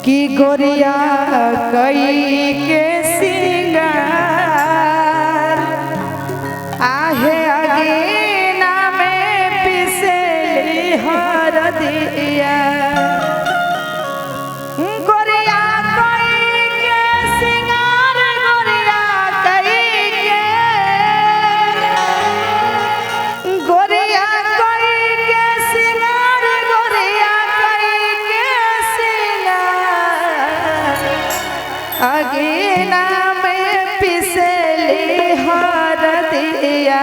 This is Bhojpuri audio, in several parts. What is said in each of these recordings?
की गोरिया कई के सिंगार आहे आगे ना में पिसली हर दिया गोरिया कई के सिंगार गोरिया कई के गोरिया कई के सिंगार गोरिया कई के सिंगार आगे ना में पिसली हर दिया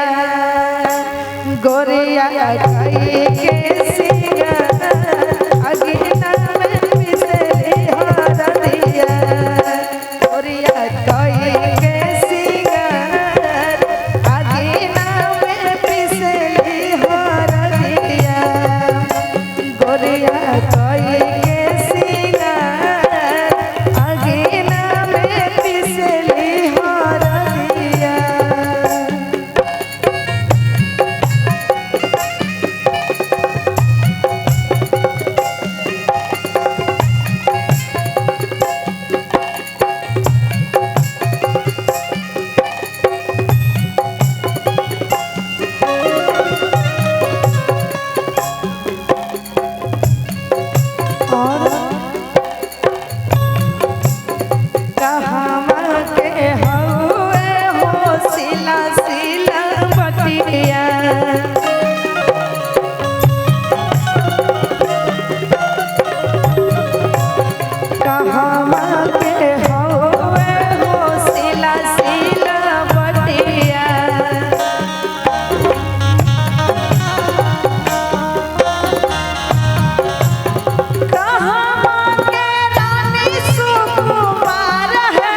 गोरिया कई के सिंगार आगे ना में पिसली हर दिया गोरिया कई के सिंगार आगे ना में पिसली हर दिया गोरिया कई के सिंगार आगे ना में पिसली हर दिया। और कहवा के हउए हो सिला सिला बटिया कहवा के हउए हो सिला सिला बटिया कहवा के रानी सुकुमार है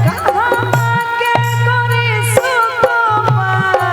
कहवा के गोरी सुकुमार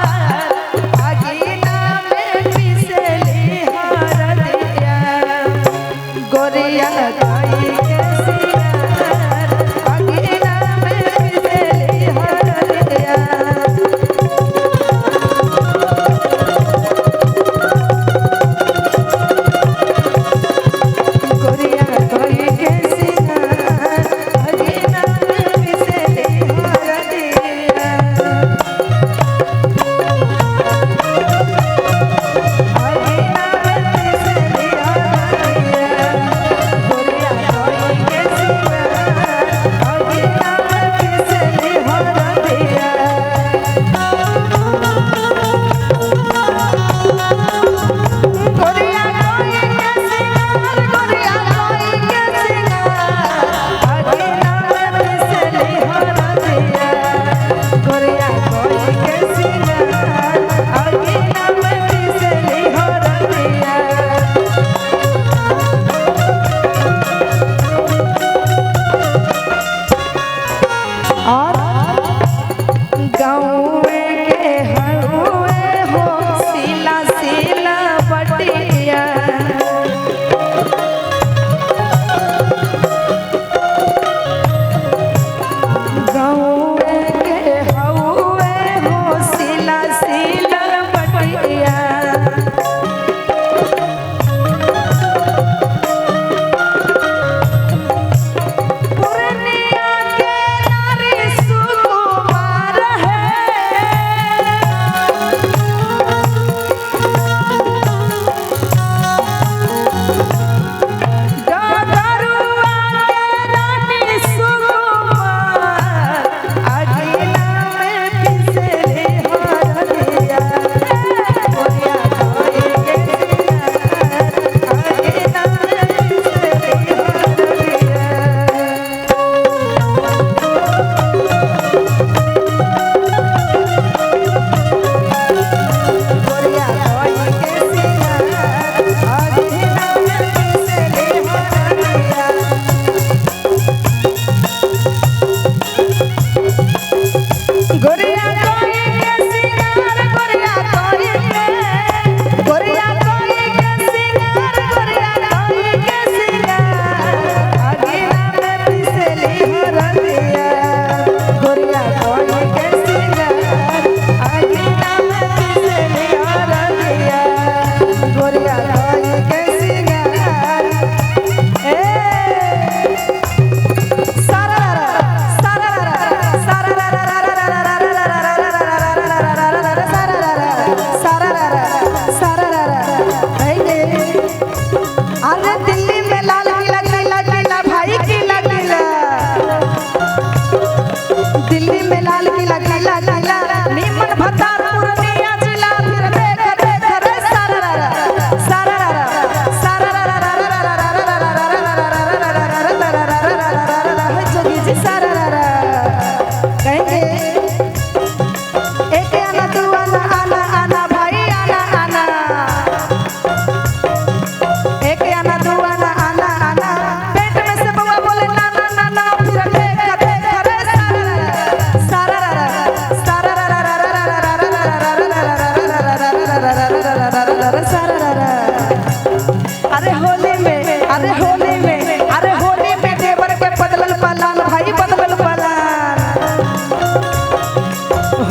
अरे होली में अरे होली में अरे होली में देवर के बदलल पलान भाई बदलल पलान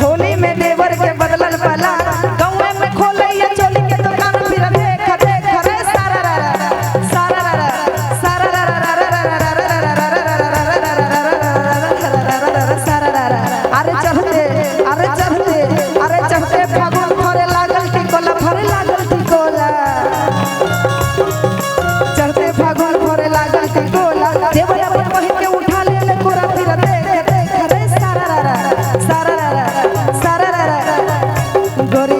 होली में देवर के बदलल पलान गाँव में खोले ये चोली के दुकान फिर देख देख रे सारा अरे चढ़ते फागुन फरे लागल टिकोला चढ़ते फागुन फरे लागल टिकोला देवर अपन बहिन के उठा ले कोरा फिर देख रे सारा गोरी